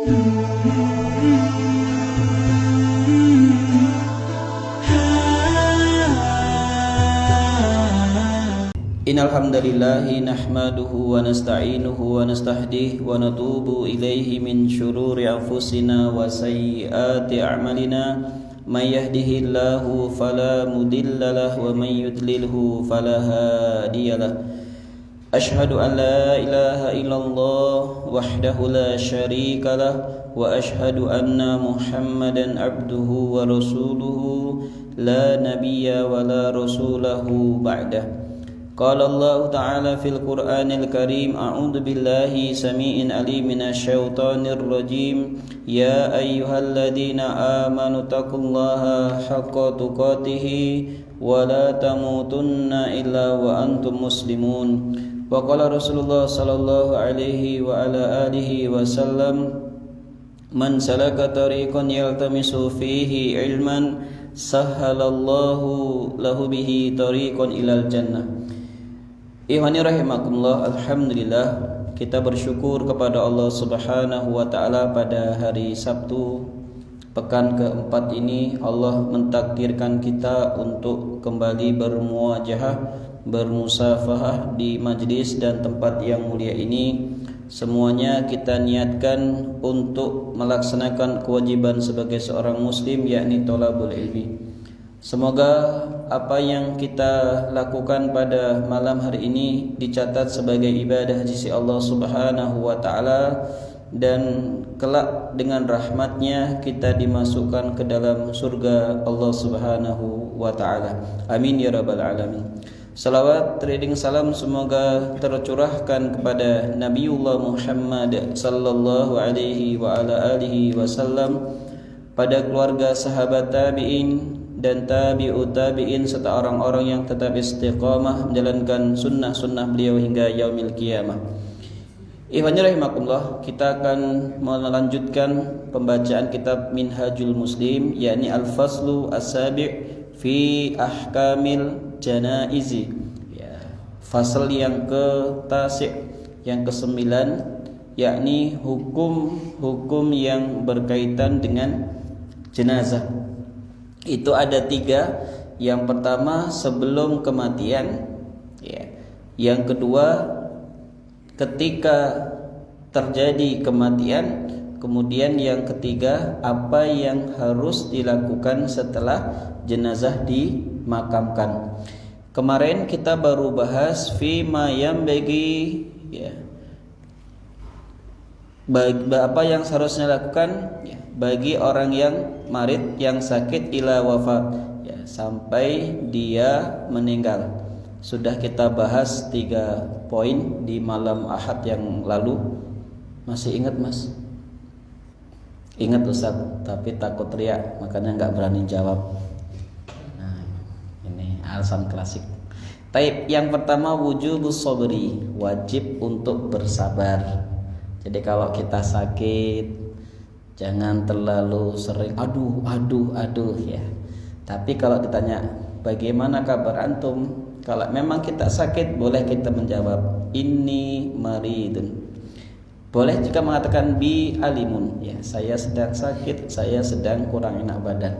Innal hamdalillahi nahmaduhu wa nasta'inuhu wa nastahdihi wa natubu ilaihi min shururi anfusina wa sayyiati a'malina may yahdihillahu fala mudilla lahu wa may yudlilhu fala hadiyalah. Ashhadu an la ilaha illallah wahdahu la syarika lah wa ashhadu anna Muhammadan abduhu wa rasuluhu la nabiyya wa la rasulahu ba'dah. Qala Allah Ta'ala fil Qur'anil Karim, a'udzu billahi samii'in 'aliim minasy syaithaanir rajiim. Ya ayyuhalladzina aamanu taqullaha haqqa tuqatih wa la tamutunna illa wa antum muslimun. Wa qala Rasulullah sallallahu alaihi wa ala alihi wasallam, man salaka tariqan yaltamisu fihi ilman sahhalallahu lahu bihi tariqan ilal jannah. Ihwani rahimakumullah, alhamdulillah kita bersyukur kepada Allah Subhanahu wa taala pada hari Sabtu pekan keempat ini Allah mentakdirkan kita untuk kembali bermuajahah, bermusafahah di majlis dan tempat yang mulia ini. Semuanya kita niatkan untuk melaksanakan kewajiban sebagai seorang muslim, yakni thalabul ilmi. Semoga apa yang kita lakukan pada malam hari ini dicatat sebagai ibadah di sisi Allah Subhanahu wa taala, dan kelak dengan rahmatnya kita dimasukkan ke dalam surga Allah Subhanahu wa taala. Amin ya rabbal alamin. Salawat teriring salam semoga tercurahkan kepada Nabiullah Muhammad sallallahu alaihi wa ala alihi wasallam, pada keluarga sahabat tabi'in dan tabi'ut tabi'in serta orang-orang yang tetap istiqamah menjalankan sunnah-sunnah beliau hingga yaumil qiyamah. Ihwani rahimakumullah, kita akan melanjutkan pembacaan kitab Minhajul Muslim, yakni Al-Faslu As-Sabi' fi Ahkamil Janaizi, ya, fasal yang ke-tasik, yang ke-9, yakni hukum-hukum yang berkaitan dengan jenazah. Itu ada 3. Yang pertama sebelum kematian, ya. Yang kedua ketika terjadi kematian. Kemudian yang ketiga apa yang harus dilakukan setelah jenazah dimakamkan. Kemarin kita baru bahas fima yang bagi, ya, apa yang seharusnya lakukan, ya, bagi orang yang marid, yang sakit ila wafat, ya, sampai dia meninggal. Sudah kita bahas 3 poin di malam Ahad yang lalu. Masih ingat Mas? Ingat Ustaz, tapi takut riak makanya nggak berani jawab. Nah, ini alasan klasik. Taib, yang pertama wujubus sabri, wajib untuk bersabar. Jadi kalau kita sakit jangan terlalu sering aduh ya. Tapi kalau ditanya bagaimana kabar antum, kalau memang kita sakit boleh kita menjawab inni maridun. Boleh jika mengatakan bi alimun, ya, saya sedang sakit, saya sedang kurang enak badan.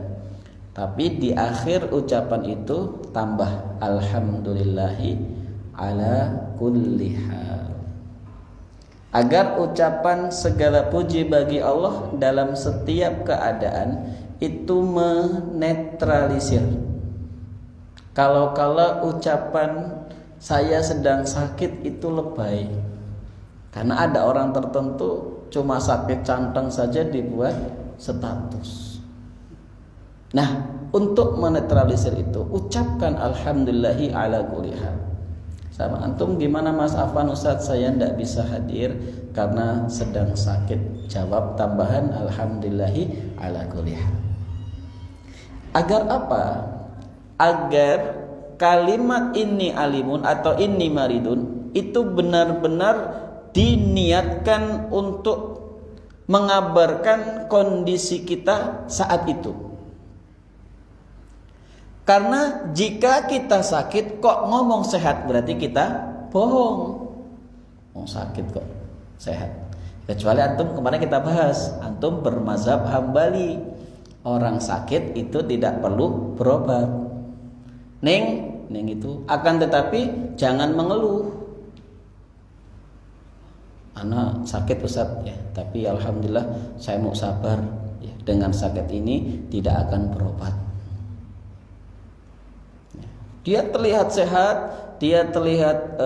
Tapi di akhir ucapan itu tambah alhamdulillahi ala kulli hal, agar ucapan segala puji bagi Allah dalam setiap keadaan itu menetralisir kalau ucapan saya sedang sakit itu lebay. Karena ada orang tertentu cuma sakit cantang saja dibuat status. Nah, untuk menetralisir itu ucapkan alhamdulillahi ala kulli hal. Sama antum gimana Mas Afan? Ustaz, saya tidak bisa hadir karena sedang sakit. Jawab tambahan alhamdulillahi ala kulli hal. Agar apa? Agar kalimat inni alimun atau inni maridun itu benar-benar diniatkan untuk mengabarkan kondisi kita saat itu. Karena jika kita sakit kok ngomong sehat, berarti kita bohong. Sakit kok sehat. Kecuali antum kemarin kita bahas, antum bermazhab Hambali, orang sakit itu tidak perlu berobat. Neng itu akan tetapi jangan mengeluh. Anak sakit Ustaz ya, tapi alhamdulillah saya mau sabar ya, dengan sakit ini tidak akan berobat. Dia terlihat sehat, dia terlihat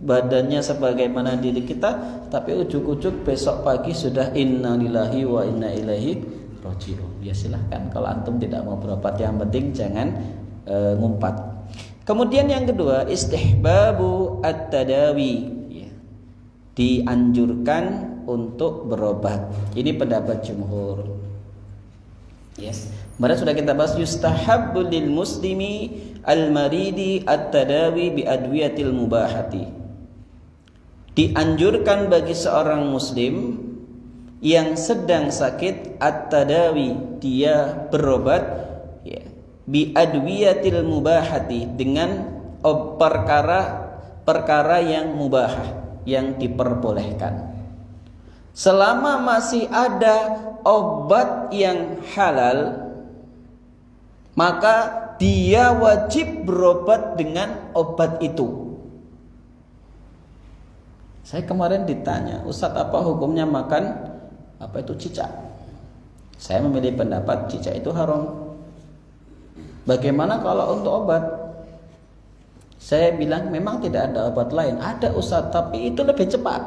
badannya sebagaimana diri kita, tapi ujuk-ujuk besok pagi sudah innalillahi wa inna ilaihi rajiun. Ya silahkan kalau antum tidak mau berobat, yang penting jangan ngumpat. Kemudian yang kedua, istihbabu at-tadawi. Dianjurkan untuk berobat. Ini pendapat jumhur. Yes. Kemarin sudah kita bahas yustahabbu lil muslimi al-maridi at-tadawi bi adwiyatil mubahati. Dianjurkan bagi seorang muslim yang sedang sakit at-tadawi, dia berobat ya, bi adwiyatil mubahati, dengan perkara yang mubahah, yang diperbolehkan. Selama masih ada obat yang halal, maka dia wajib berobat dengan obat itu. Saya kemarin ditanya, Ustadz apa hukumnya makan cicak? Saya memilih pendapat cicak itu haram. Bagaimana kalau untuk obat? Saya bilang memang tidak ada obat lain. Ada Ustaz, tapi itu lebih cepat.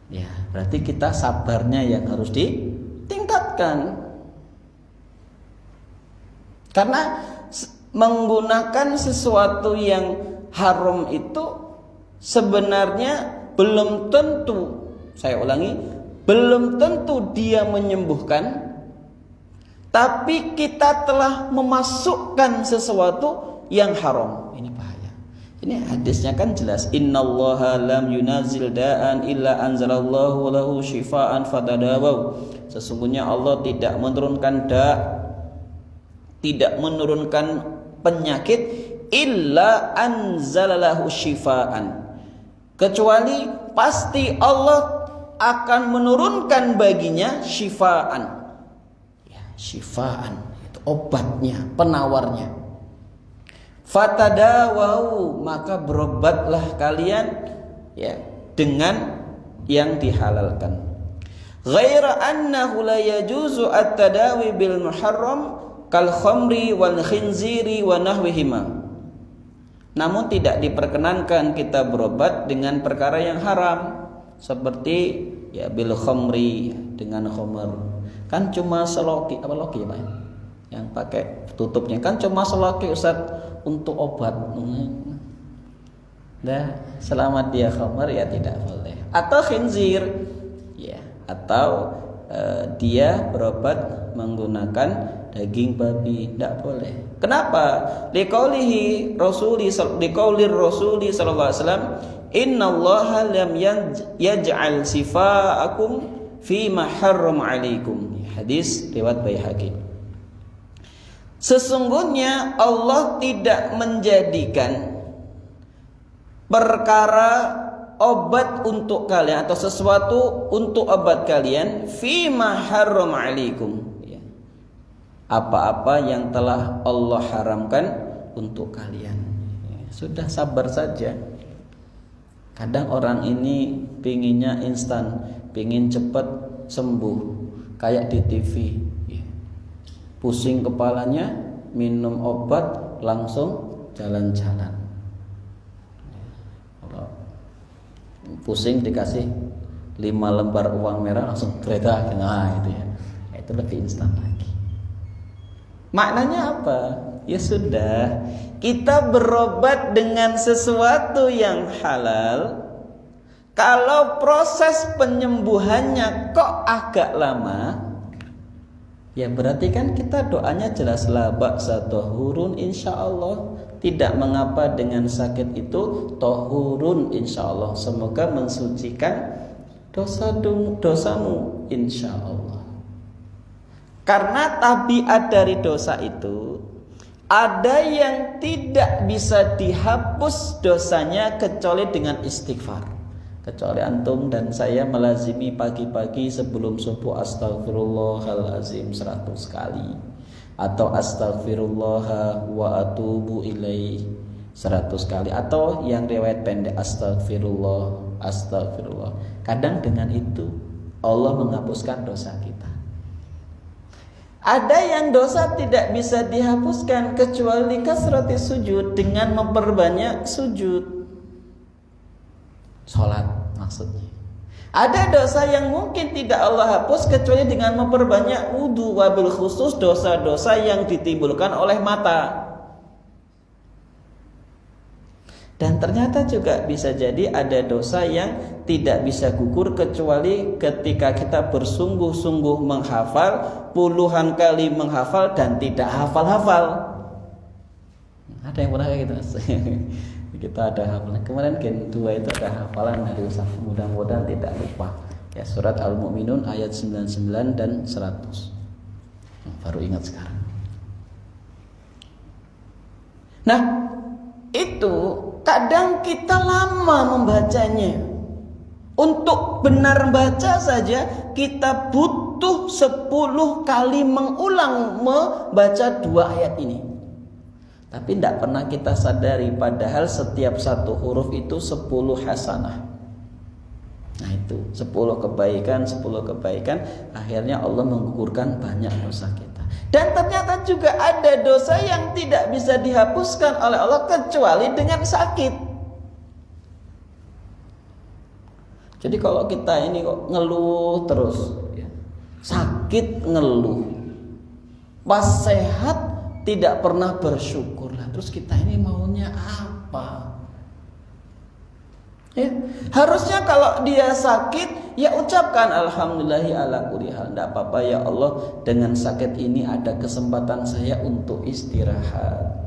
Ya, berarti kita sabarnya yang harus ditingkatkan. Karena menggunakan sesuatu yang haram itu sebenarnya belum tentu, saya ulangi, belum tentu dia menyembuhkan, tapi kita telah memasukkan sesuatu yang haram. Ini bahaya. Ini hadisnya kan jelas, innallaha lam yunazil da'an illa anzalallahu lahu shifaan fatadawaw. Sesungguhnya Allah tidak menurunkan tidak menurunkan penyakit illa anzalalahu shifaan, kecuali pasti Allah akan menurunkan baginya shifaan. Ya, shifaan itu obatnya, penawarnya. Fatadawau, maka berobatlah kalian ya dengan yang dihalalkan. Ghaira annahu la yajuzu at-tadawi bil muharram kal khamri wal khinziri wa nahwihima. Namun tidak diperkenankan kita berobat dengan perkara yang haram, seperti ya bil khamri, dengan khamr. Kan cuma seloki, apa loki ya Pak? Yang pakai tutupnya kan cuma seloki Ustaz, untuk obat. Nah, selamat dia khamr ya tidak boleh. Atau khinzir ya, atau dia berobat menggunakan daging babi, tidak boleh. Kenapa? Liqaulihi Rasuli sallallahu alaihi wasallam, innallaha lam yaj'al sifaakum fi ma harrama alaikum. Hadis riwayat Baihaqi. Sesungguhnya Allah tidak menjadikan perkara obat untuk kalian atau sesuatu untuk obat kalian fi ma harrama alaikum, apa-apa yang telah Allah haramkan untuk kalian. Sudah sabar saja. Kadang orang ini pinginnya instan, pingin cepat sembuh, kayak di TV. Pusing kepalanya, minum obat, langsung jalan-jalan. Kalau pusing dikasih 5 lembar uang merah, langsung kereta, nah itu ya. Itu lebih instan lagi. Maknanya apa? Ya sudah, kita berobat dengan sesuatu yang halal. Kalau proses penyembuhannya kok agak lama, ya berarti kan kita doanya jelas la ba'sa tahurun insyaallah. Tidak mengapa dengan sakit itu tahurun insyaallah. Semoga mensucikan dosamu insyaallah. Karena tabiat dari dosa itu, ada yang tidak bisa dihapus dosanya kecuali dengan istighfar. Kecuali antum dan saya melazimi pagi-pagi sebelum subuh astaghfirullahalazim 100 kali, atau astaghfirullah wa atubu ilaih 100 kali, atau yang riwayat pendek astagfirullah, astagfirullah. Kadang dengan itu Allah menghapuskan dosa kita. Ada yang dosa tidak bisa dihapuskan kecuali kasrati sujud, dengan memperbanyak sujud. Salat maksudnya. Ada dosa yang mungkin tidak Allah hapus kecuali dengan memperbanyak wudu, wabil khusus dosa-dosa yang ditimbulkan oleh mata. Dan ternyata juga bisa jadi ada dosa yang tidak bisa gugur kecuali ketika kita bersungguh-sungguh menghafal, puluhan kali menghafal dan tidak hafal-hafal. Ada yang pernah kayak gitu? Kita ada hafalan. Kemarin Gen 2 itu ada hafalan dari Ustaz. Mudah-mudahan tidak lupa. Ya, surat Al-Mu'minun ayat 99 dan 100. Baru ingat sekarang. Nah, itu kadang kita lama membacanya. Untuk benar baca saja kita butuh 10 kali mengulang membaca 2 ayat ini. Tapi tidak pernah kita sadari padahal setiap satu huruf itu 10 hasanah. Nah itu 10 kebaikan, 10 kebaikan, akhirnya Allah menggugurkan banyak dosa kita. Dan ternyata juga ada dosa yang tidak bisa dihapuskan oleh Allah kecuali dengan sakit. Jadi kalau kita ini kok ngeluh terus, sakit ngeluh, pas sehat tidak pernah bersyukur lah. Terus kita ini maunya apa? Ya, harusnya kalau dia sakit, ya ucapkan alhamdulillahi ala kulli hal. Tidak apa-apa ya Allah, dengan sakit ini ada kesempatan saya untuk istirahat.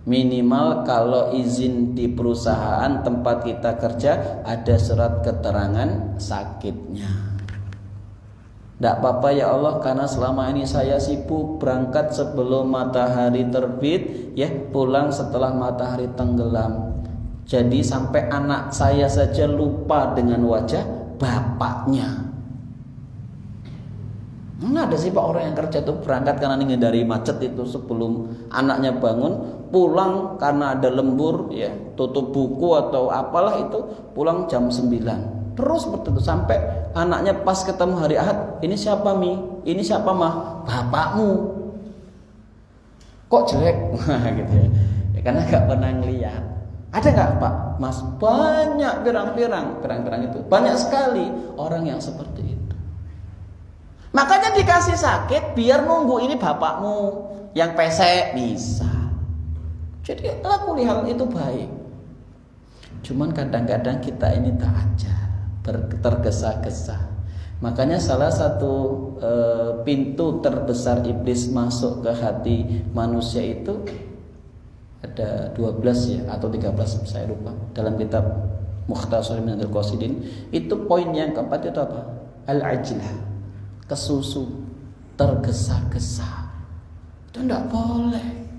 Minimal kalau izin di perusahaan tempat kita kerja ada surat keterangan sakitnya. Tidak apa-apa ya Allah, karena selama ini saya sibuk berangkat sebelum matahari terbit, ya pulang setelah matahari tenggelam. Jadi sampai anak saya saja lupa dengan wajah bapaknya. Mana ada sih Pak orang yang kerja itu berangkat karena ingin dari macet itu sebelum anaknya bangun, pulang karena ada lembur, ya tutup buku atau apalah itu, pulang jam 9. Terus seperti itu sampai anaknya pas ketemu hari Ahad, ini siapa Mi? Ini siapa Mah? Bapakmu. Kok jelek? Gitu ya. Ya karena gak pernah ngeliat. Ada nggak Pak? Mas, banyak pirang-pirang itu. Banyak sekali orang yang seperti itu. Makanya dikasih sakit biar nunggu ini bapakmu yang pesek bisa. Jadi laku hal itu baik. Cuman kadang-kadang kita ini tak ajar, tergesa-gesa. Makanya salah satu pintu terbesar iblis masuk ke hati manusia itu ada 12 ya atau 13 saya lupa. Dalam kitab Mukhtasar Minhajul Qasidin itu poin yang keempat itu apa? Al-ajlah, kesusu, tergesa-gesa. Itu tidak boleh.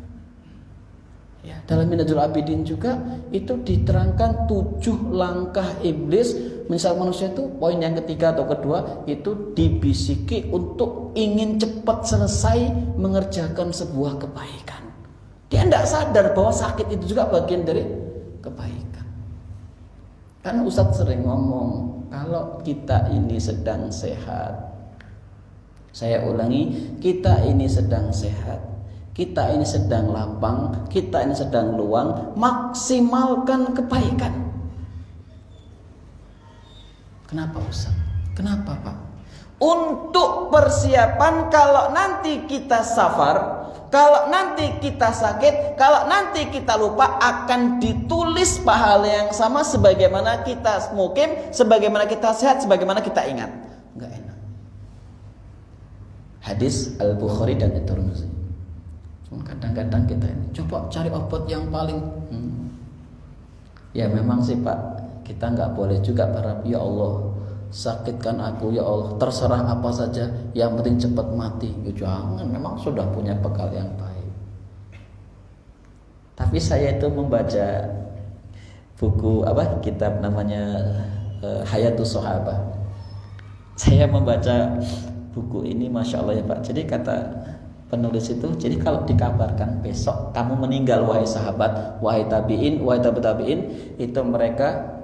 Ya, dalam Minhajul Abidin juga itu diterangkan 7 langkah iblis. Misal manusia itu poin yang ketiga atau kedua itu dibisiki untuk ingin cepat selesai mengerjakan sebuah kebaikan. Dia tidak sadar bahwa sakit itu juga bagian dari kebaikan. Kan Ustadz sering ngomong, kalau kita ini sedang sehat, saya ulangi, kita ini sedang sehat, kita ini sedang lapang, kita ini sedang luang, maksimalkan kebaikan. Kenapa Ustaz? Kenapa Pak? Untuk persiapan kalau nanti kita safar, kalau nanti kita sakit, kalau nanti kita lupa, akan ditulis pahala yang sama sebagaimana kita mukim, sebagaimana kita sehat, sebagaimana kita ingat. Enggak enak. Hadis Al-Bukhari dan At-Tirmidzi. Cuma kadang-kadang kita ini coba cari obat yang paling ya memang sih Pak, kita nggak boleh juga berharap ya Allah sakitkan aku ya Allah, terserah apa saja, yang penting cepat mati. Ya jangan, memang sudah punya bekal yang baik. Tapi saya itu membaca buku kitab namanya Hayatus Sahabah. Saya membaca buku ini, masya Allah ya Pak. Jadi kata penulis itu, jadi kalau dikabarkan besok kamu meninggal wahai sahabat, wahai tabiin, wahai tabiin, itu mereka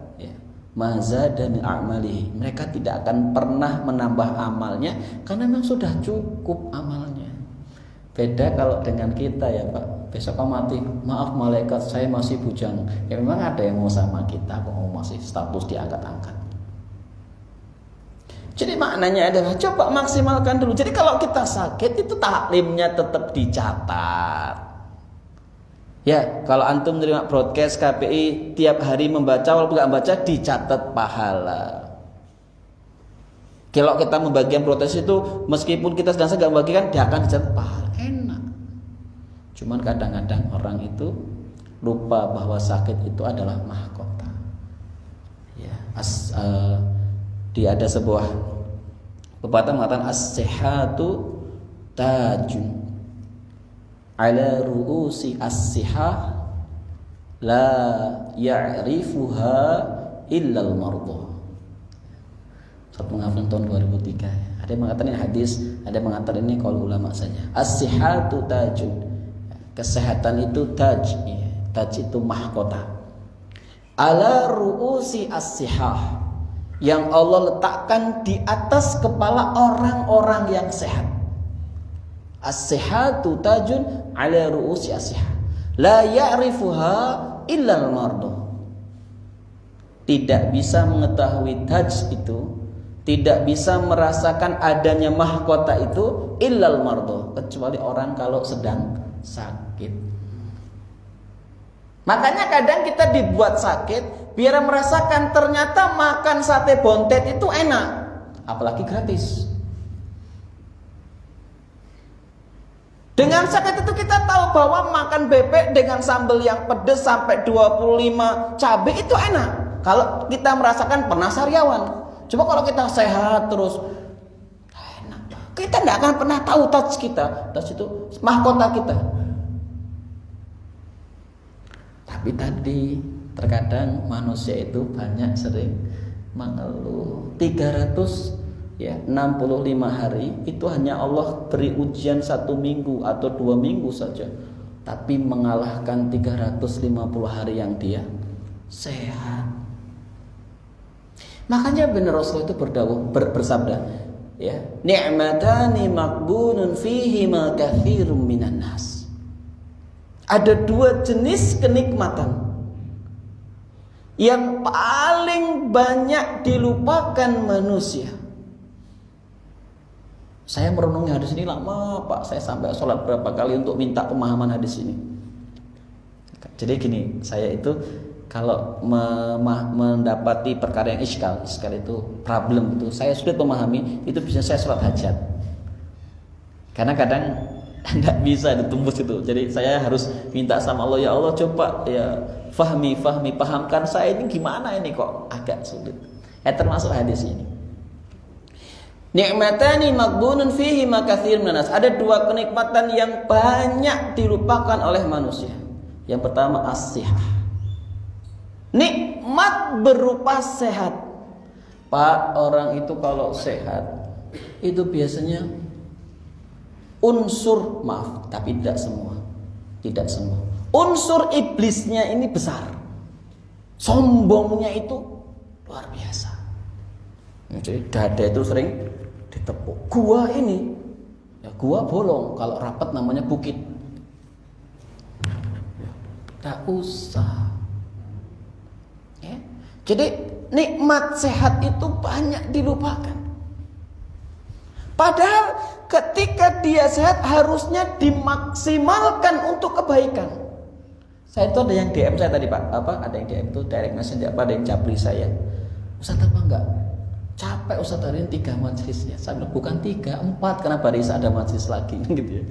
maza dan amali, mereka tidak akan pernah menambah amalnya karena memang sudah cukup amalnya. Beda kalau dengan kita ya Pak, besok kamu mati, maaf malaikat saya masih bujang. Ya memang ada yang mau sama kita kok, masih status diangkat-angkat. Jadi maknanya adalah coba maksimalkan dulu. Jadi kalau kita sakit itu taklimnya tetap dicatat. Ya, kalau antum menerima broadcast KPI tiap hari membaca, walaupun nggak baca dicatat pahala. Kalau kita membagikan protes itu, meskipun kita sedang nggak membagikan, dia akan dicatat pahala. Enak. Cuman kadang-kadang orang itu lupa bahwa sakit itu adalah mahkota. Ya, dia ada sebuah pepatah mengatakan as-sihhatu tajun ala ru'usi as-sihah la ya'rifuha illa al-mardah. Satu menghafal tahun 2003. Ada yang mengatakan ini hadis, ada yang mengatakan ini qaul ulama saja. As-sihhatu tajun. Kesehatan itu taj, ya. Taj itu mahkota. Ala ru'usi as-sihah, yang Allah letakkan di atas kepala orang-orang yang sehat. As-sihhatu tajun ala ru'usi as-sihah la ya'rifuha illa al-mardah. Tidak bisa mengetahui taj itu, tidak bisa merasakan adanya mahkota itu illa al-mardah, kecuali orang kalau sedang sakit. Makanya kadang kita dibuat sakit biar merasakan ternyata makan sate bontet itu enak, apalagi gratis. Dengan sakit itu kita tahu bahwa makan bebek dengan sambal yang pedas sampai 25 cabai itu enak. Kalau kita merasakan pernah sariawan. Coba kalau kita sehat terus, enak. Kita tidak akan pernah tahu touch kita. Touch itu mahkota kita. Tapi tadi terkadang manusia itu banyak sering mengeluh. 65 hari itu hanya Allah beri ujian 1 minggu atau 2 minggu saja, tapi mengalahkan 350 hari yang dia sehat. Makanya benar Rasul itu bersabda, ya, ni'matani maqbunun fihi ma katsirun minan nas. Ada 2 jenis kenikmatan yang paling banyak dilupakan manusia. Saya merenungi hadis ini lama Pak, saya sampai sholat berapa kali untuk minta pemahaman hadis ini. Jadi gini, saya itu kalau mendapati perkara yang iskal itu problem itu, saya sulit memahami, itu bisa saya sholat hajat. Karena kadang tidak bisa ditembus itu. Jadi saya harus minta sama Allah, ya Allah coba ya pahamkan saya ini gimana ini kok agak sulit. Termasuk hadis ini. Ni'matani maghbunun fihi ma katsirun minan nas. Ada 2 kenikmatan yang banyak dilupakan oleh manusia. Yang pertama as-sihah. Nikmat berupa sehat. Pak, orang itu kalau sehat itu biasanya unsur, maaf, tapi tidak semua. Tidak semua. Unsur iblisnya ini besar. Sombongnya itu luar biasa. Jadi dada itu sering ditepuk. Gua ini, ya gua bolong, kalau rapat namanya bukit. Tak usah. Ya. Jadi nikmat sehat itu banyak dilupakan. Padahal ketika dia sehat harusnya dimaksimalkan untuk kebaikan. Saya itu ada yang DM saya tadi Pak, ada yang DM itu direct message, ada yang japri saya. Ustaz apa enggak? Capek Ustaz hari ini 3 majelis ya. Saya bilang bukan 3, 4 karena Barisa ada majelis lagi gitu ya.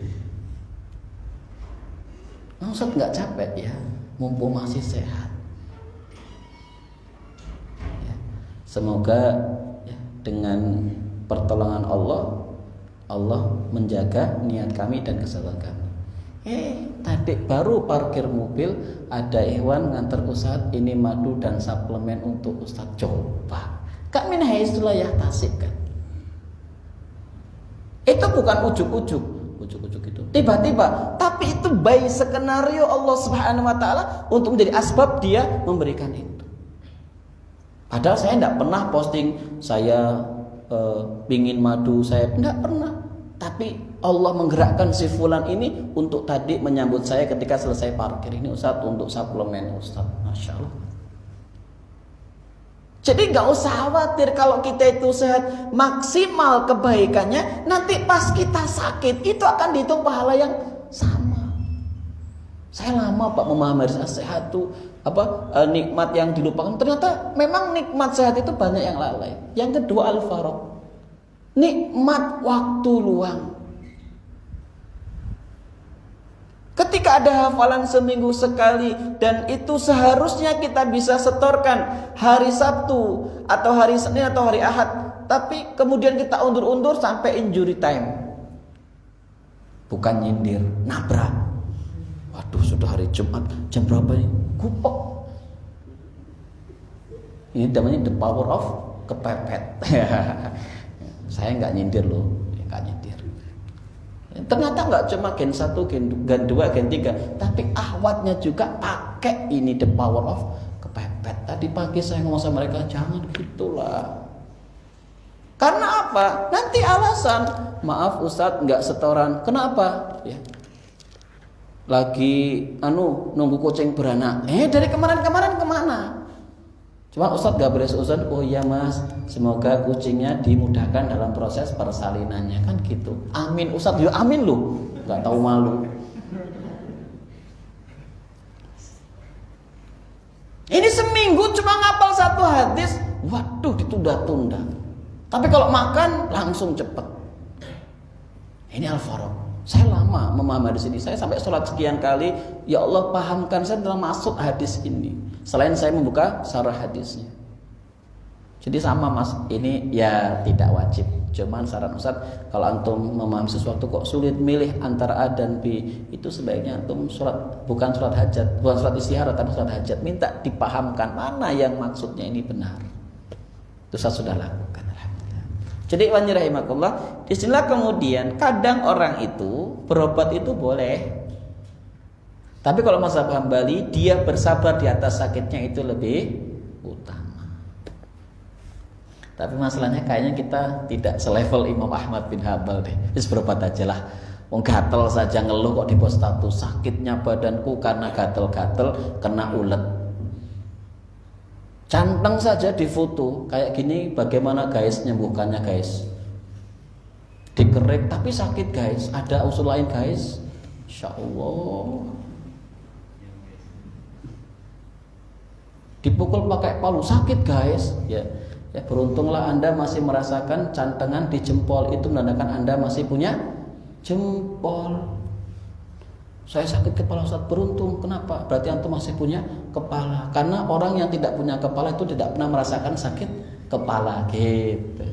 Ustaz enggak capek ya, mumpung masih sehat. Ya. Semoga ya, dengan pertolongan Allah menjaga niat kami dan kesehatan kami. Tadi baru parkir mobil ada Ikhwan nganter Ustaz ini madu dan suplemen untuk Ustaz, coba. Kan min haitsu la yahtasib kan. Itu bukan ujuk-ujuk itu. Tiba-tiba, tapi itu by skenario Allah Subhanahu wa taala untuk menjadi asbab dia memberikan itu. Padahal saya tidak pernah posting saya pingin madu, saya tidak pernah. Tapi Allah menggerakkan si fulan ini untuk tadi menyambut saya ketika selesai parkir. Ini Ustaz untuk suplemen Ustaz. Masya Allah. Jadi gak usah khawatir kalau kita itu sehat, maksimal kebaikannya, nanti pas kita sakit itu akan dihitung pahala yang sama. Saya lama Pak memahami sehat itu nikmat yang dilupakan. Ternyata memang nikmat sehat itu banyak yang lalai. Yang kedua al-faraq, nikmat waktu luang. Ketika ada hafalan seminggu sekali dan itu seharusnya kita bisa setorkan hari Sabtu atau hari Senin atau hari Ahad, tapi kemudian kita undur-undur sampai injury time. Bukan nyindir, nabrak. Waduh, sudah hari Jumat, jam berapa ini? Gupek. Ini namanya the power of kepepet. Saya nggak nyindir loh, nggak nyindir. Ternyata nggak cuma gen 1, gen 2, gen 3, tapi ahwatnya juga pakai ini the power of kepepet. Tadi pagi saya ngomong sama mereka, jangan gitulah. Karena apa? Nanti alasan, maaf Ustadz nggak setoran. Kenapa? Ya. Lagi nunggu kucing beranak. Dari kemarin-kemarin kemana? Cuma Ustadz gak boleh seuzon. Oh iya mas, semoga kucingnya dimudahkan dalam proses persalinannya. Kan gitu. Amin Ustadz, ya amin loh. Gak tahu malu. Ini seminggu cuma ngapal 1 hadis. Waduh, ditunda-tunda. Tapi kalau makan langsung cepet. Ini al-faraq. Saya lama memahami hadis ini. Saya sampai sholat sekian kali, ya Allah pahamkan saya dalam maksud hadis ini. Selain saya membuka syarah hadisnya. Jadi sama mas, ini ya tidak wajib. Cuman saran Ustaz, kalau antum memahami sesuatu kok sulit milih antara A dan B, itu sebaiknya antum bukan sholat hajat, bukan sholat istihara, tapi sholat hajat. Minta dipahamkan mana yang maksudnya ini benar. Itu saya sudah lakukan. Jadi wani rahimakumullah, disinilah kemudian kadang orang itu berobat itu boleh. Tapi kalau mazhab Hambali, dia bersabar di atas sakitnya itu lebih utama. Tapi masalahnya kayaknya kita tidak selevel Imam Ahmad bin Hambal deh. Wis berobat aja lah. Wong gatel saja ngeluh kok di post status, sakitnya badanku karena gatel-gatel kena ulet. Canteng saja di foto kayak gini, bagaimana guys nyembuhkannya guys? Dikerek tapi sakit guys, ada usul lain guys? Insya Allah. Dipukul pakai palu sakit guys, ya beruntunglah Anda masih merasakan cantengan di jempol, itu menandakan Anda masih punya jempol. Saya sakit kepala Ustaz, beruntung. Kenapa? Berarti antum masih punya kepala. Karena orang yang tidak punya kepala itu tidak pernah merasakan sakit kepala gitu.